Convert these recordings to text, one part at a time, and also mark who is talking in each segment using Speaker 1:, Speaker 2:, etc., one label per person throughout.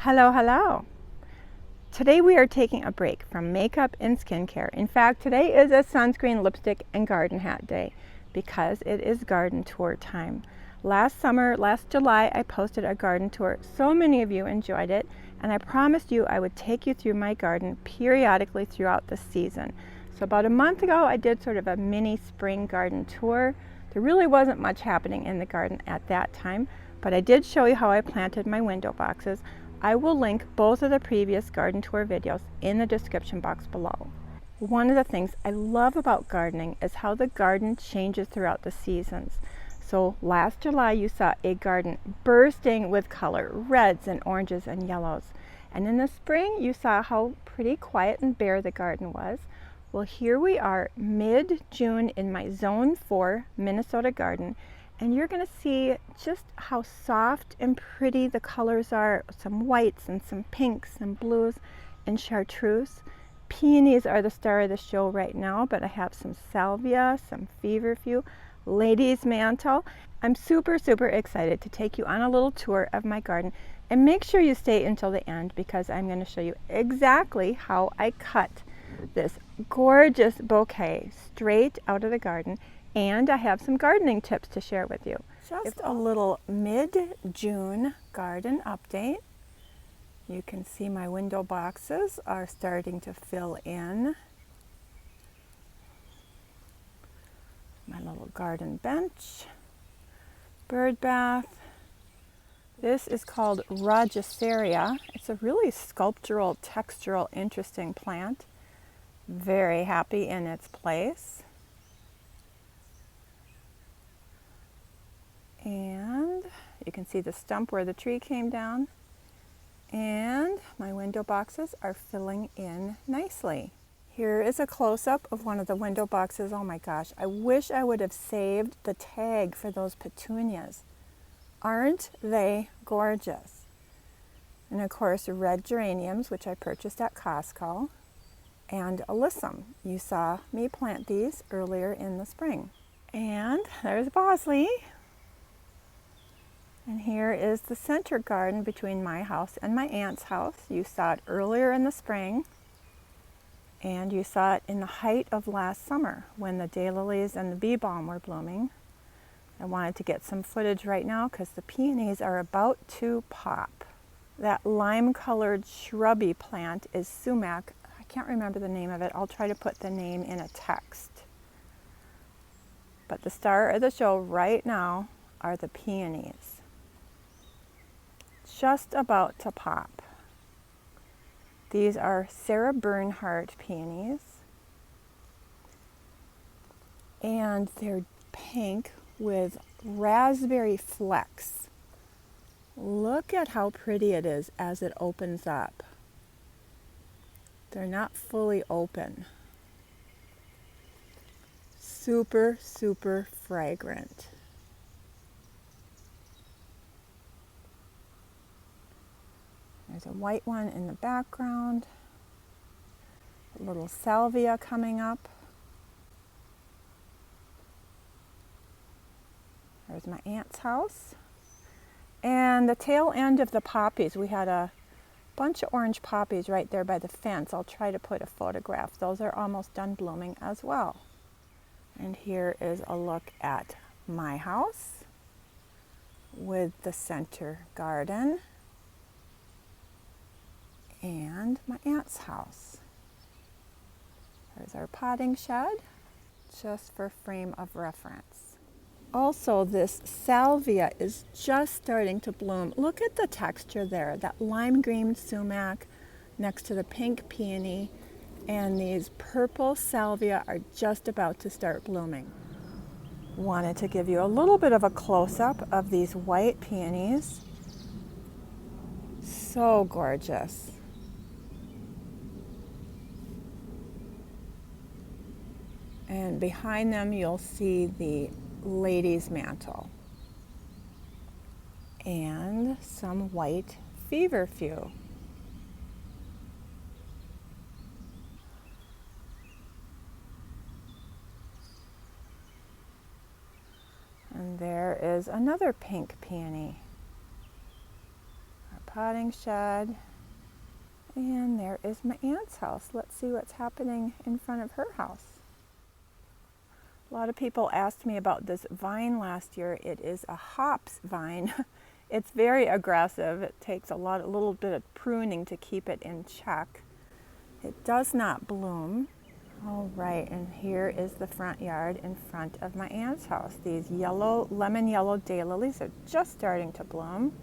Speaker 1: Hello, hello. Today we are taking a break from makeup and skincare. In fact, today is a sunscreen, lipstick, and garden hat day because it is garden tour time. Last July, I posted a garden tour. So many of you enjoyed it, and I promised you I would take you through my garden periodically throughout the season. So about a month ago, I did sort of a mini spring garden tour. There really wasn't much happening in the garden at that time, but I did show you how I planted my window boxes. I will link both of the previous garden tour videos in the description box below. One of the things I love about gardening is how the garden changes throughout the seasons. So last July you saw a garden bursting with color, reds and oranges and yellows. And in the spring you saw how pretty quiet and bare the garden was. Well, here we are mid-June in my Zone 4 Minnesota garden. And you're going to see just how soft and pretty the colors are. Some whites and some pinks and blues and chartreuse. Peonies are the star of the show right now, but I have some Salvia, some Feverfew, ladies Mantle. I'm super excited to take you on a little tour of my garden, and make sure you stay until the end because I'm going to show you exactly how I cut this gorgeous bouquet straight out of the garden. And I have some gardening tips to share with you. Just a little mid-June garden update. You can see my window boxes are starting to fill in. My little garden bench, bird bath. This is called Rajasaria. It's a really sculptural, textural, interesting plant. Very happy in its place. And you can see the stump where the tree came down. And my window boxes are filling in nicely. Here is a close-up of one of the window boxes. Oh my gosh, I wish I would have saved the tag for those petunias. Aren't they gorgeous? And of course, red geraniums, which I purchased at Costco, and alyssum. You saw me plant these earlier in the spring. And there's Bosley. And here is the center garden between my house and my aunt's house. You saw it earlier in the spring, and you saw it in the height of last summer when the daylilies and the bee balm were blooming. I wanted to get some footage right now because the peonies are about to pop. That lime-colored shrubby plant is sumac. I can't remember the name of it. I'll try to put the name in a text. But the star of the show right now are the peonies. Just about to pop. These are Sarah Bernhardt peonies, and they're pink with raspberry flecks. Look at how pretty it is as it opens up. They're not fully open. Super fragrant. There's a white one in the background. A little salvia coming up. There's my aunt's house. And the tail end of the poppies, we had a bunch of orange poppies right there by the fence. I'll try to put a photograph. Those are almost done blooming as well. And here is a look at my house with the center garden. And my aunt's house. There's our potting shed, just for frame of reference. Also, this salvia is just starting to bloom. Look at the texture there, that lime green sumac next to the pink peony, and these purple salvia are just about to start blooming. Wanted to give you a little bit of a close-up of these white peonies. So gorgeous. And behind them you'll see the lady's mantle and some white feverfew. And there is another pink peony. Our potting shed. And there is my aunt's house. Let's see what's happening in front of her house. A lot of people asked me about this vine last year. It is a hops vine. It's very aggressive. It takes a little bit of pruning to keep it in check. It does not bloom. All right, and here is the front yard in front of my aunt's house. These lemon yellow daylilies are just starting to bloom.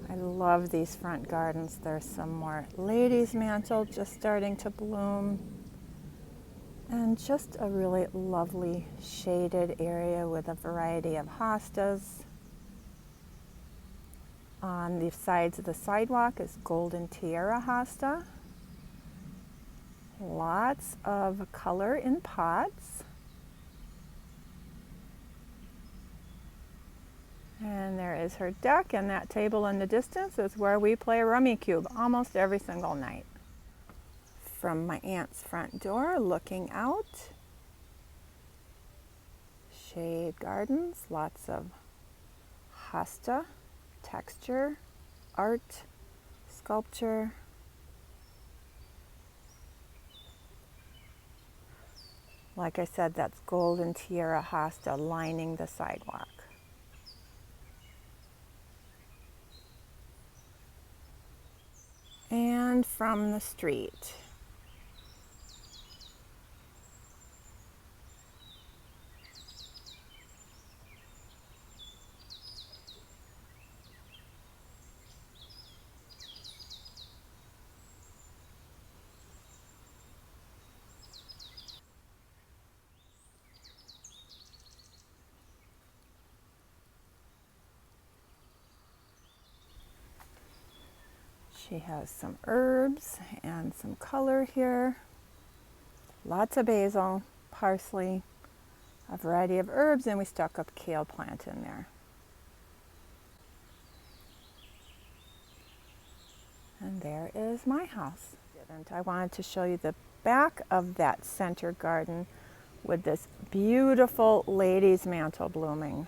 Speaker 1: I love these front gardens. There's some more ladies' mantle just starting to bloom. And just a really lovely shaded area with a variety of hostas. On the sides of the sidewalk is golden tiara hosta. Lots of color in pots. And there is her deck, and that table in the distance is where we play Rummy Cube almost every single night. From my aunt's front door, looking out, shade gardens, lots of hosta, texture, art, sculpture. Like I said, that's golden tiara hosta lining the sidewalk. And from the street, she has some herbs and some color here. Lots of basil, parsley, a variety of herbs, and we stuck a kale plant in there. And there is my house. I wanted to show you the back of that center garden with this beautiful lady's mantle blooming.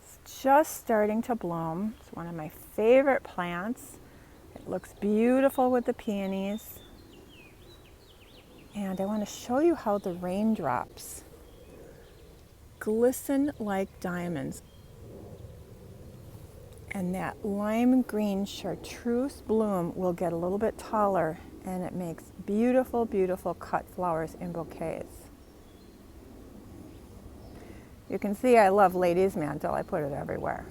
Speaker 1: It's just starting to bloom. It's one of my favorite plants. It looks beautiful with the peonies. And I want to show you how the raindrops glisten like diamonds. And that lime green chartreuse bloom will get a little bit taller, and it makes beautiful, beautiful cut flowers in bouquets. You can see I love ladies' mantle. I put it everywhere.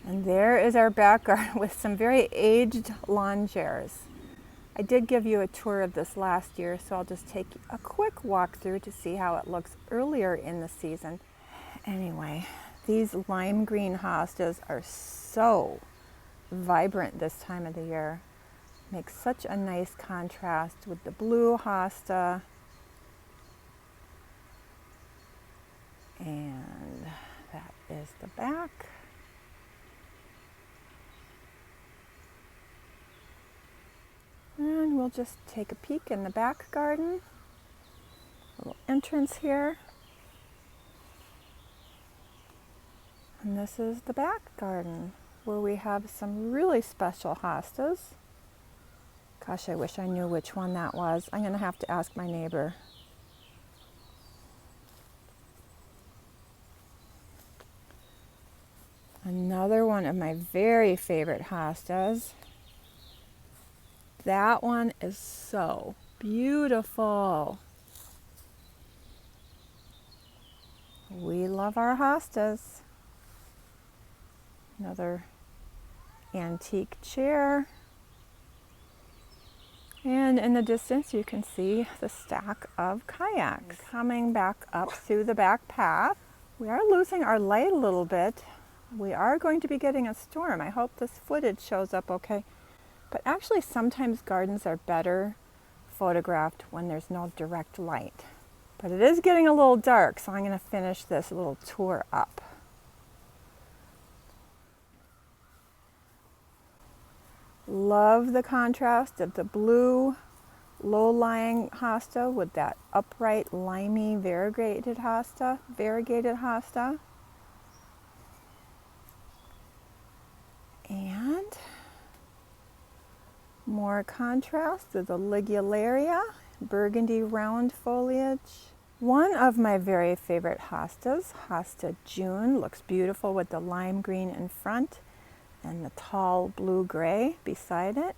Speaker 1: And there is our back garden with some very aged lawn chairs. I did give you a tour of this last year, so I'll just take a quick walk through to see how it looks earlier in the season. Anyway, these lime green hostas are so vibrant this time of the year. Makes such a nice contrast with the blue hosta. And that is the back. And we'll just take a peek in the back garden. Little entrance here. And this is the back garden where we have some really special hostas. Gosh, I wish I knew which one that was. I'm going to have to ask my neighbor. Another one of my very favorite hostas. That one is so beautiful. We love our hostas. Another antique chair. And in the distance you can see the stack of kayaks. Coming back up through the back path. We are losing our light a little bit. We are going to be getting a storm. I hope this footage shows up okay. But actually sometimes gardens are better photographed when there's no direct light. But it is getting a little dark, so I'm going to finish this little tour up. Love the contrast of the blue low-lying hosta with that upright, limey, variegated hosta. And more contrast with the ligularia, burgundy round foliage. One of my very favorite hostas, Hosta June, looks beautiful with the lime green in front and the tall blue-gray beside it.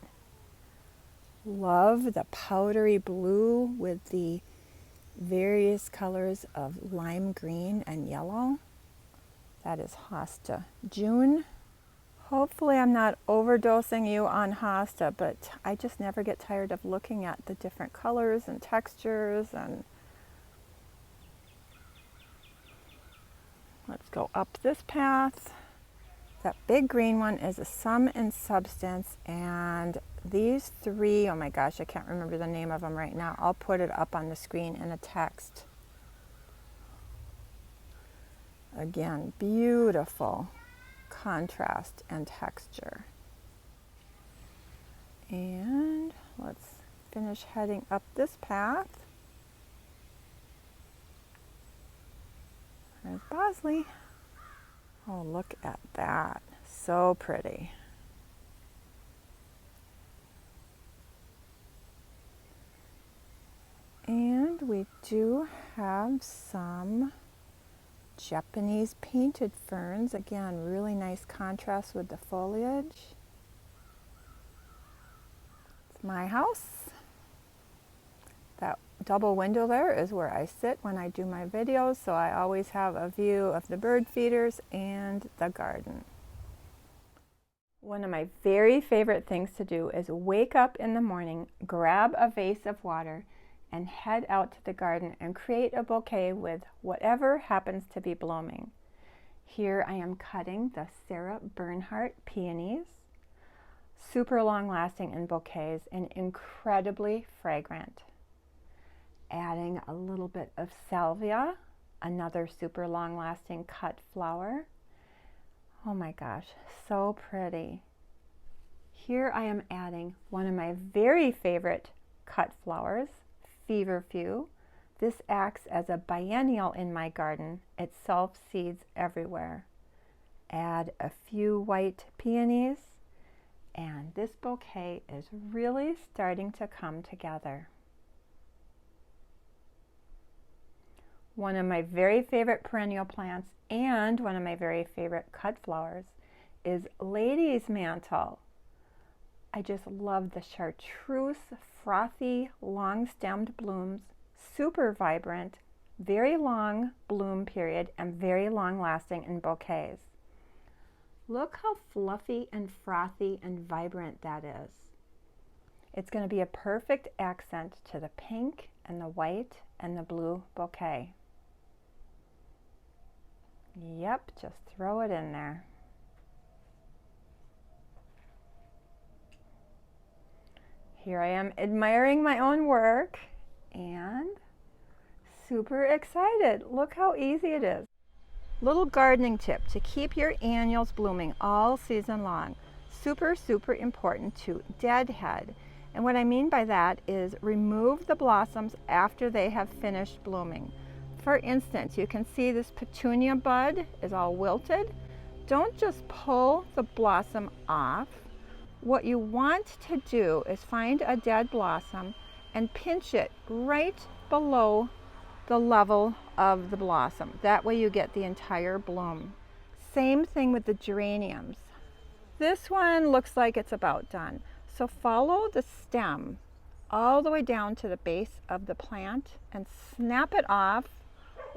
Speaker 1: Love the powdery blue with the various colors of lime green and yellow. That is Hosta June. Hopefully I'm not overdosing you on hosta, but I just never get tired of looking at the different colors and textures. And let's go up this path. That big green one is a Sum and Substance, and these three, oh my gosh, I can't remember the name of them right now. I'll put it up on the screen in a text. Again, beautiful contrast and texture. And let's finish heading up this path. There's Bosley. Oh, look at that. So pretty. And we do have some Japanese painted ferns. Again, really nice contrast with the foliage. It's my house. That double window there is where I sit when I do my videos, so I always have a view of the bird feeders and the garden. One of my very favorite things to do is wake up in the morning, grab a vase of water, and head out to the garden and create a bouquet with whatever happens to be blooming. Here I am cutting the Sarah Bernhardt peonies. Super long lasting in bouquets and incredibly fragrant. Adding a little bit of Salvia, another super long lasting cut flower. Oh my gosh, so pretty. Here I am adding one of my very favorite cut flowers, Feverfew. This acts as a biennial in my garden. It self-seeds everywhere. Add a few white peonies, and this bouquet is really starting to come together. One of my very favorite perennial plants and one of my very favorite cut flowers is Lady's Mantle. I just love the chartreuse, frothy, long-stemmed blooms, super vibrant, very long bloom period, and very long-lasting in bouquets. Look how fluffy and frothy and vibrant that is. It's going to be a perfect accent to the pink and the white and the blue bouquet. Yep, just throw it in there. Here I am admiring my own work and super excited. Look how easy it is. Little gardening tip to keep your annuals blooming all season long. Super, super important to deadhead. And what I mean by that is remove the blossoms after they have finished blooming. For instance, you can see this petunia bud is all wilted. Don't just pull the blossom off. What you want to do is find a dead blossom and pinch it right below the level of the blossom. That way you get the entire bloom. Same thing with the geraniums. This one looks like it's about done. So follow the stem all the way down to the base of the plant and snap it off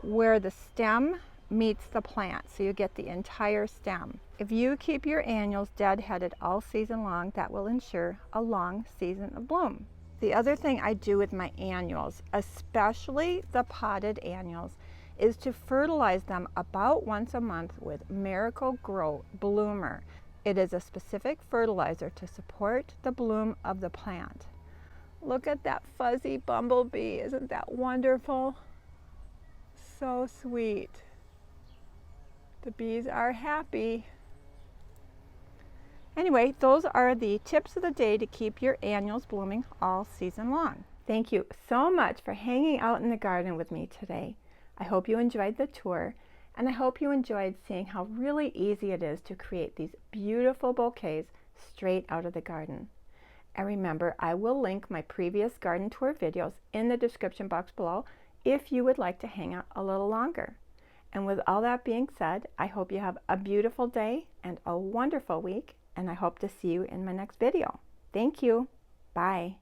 Speaker 1: where the stem meets the plant, so you get the entire stem. If you keep your annuals deadheaded all season long, that will ensure a long season of bloom. The other thing I do with my annuals, especially the potted annuals, is to fertilize them about once a month with Miracle-Gro Bloomer. It is a specific fertilizer to support the bloom of the plant. Look at that fuzzy bumblebee, isn't that wonderful? So sweet. The bees are happy. Anyway, those are the tips of the day to keep your annuals blooming all season long. Thank you so much for hanging out in the garden with me today. I hope you enjoyed the tour, and I hope you enjoyed seeing how really easy it is to create these beautiful bouquets straight out of the garden. And remember, I will link my previous garden tour videos in the description box below if you would like to hang out a little longer. And with all that being said, I hope you have a beautiful day and a wonderful week, and I hope to see you in my next video. Thank you. Bye.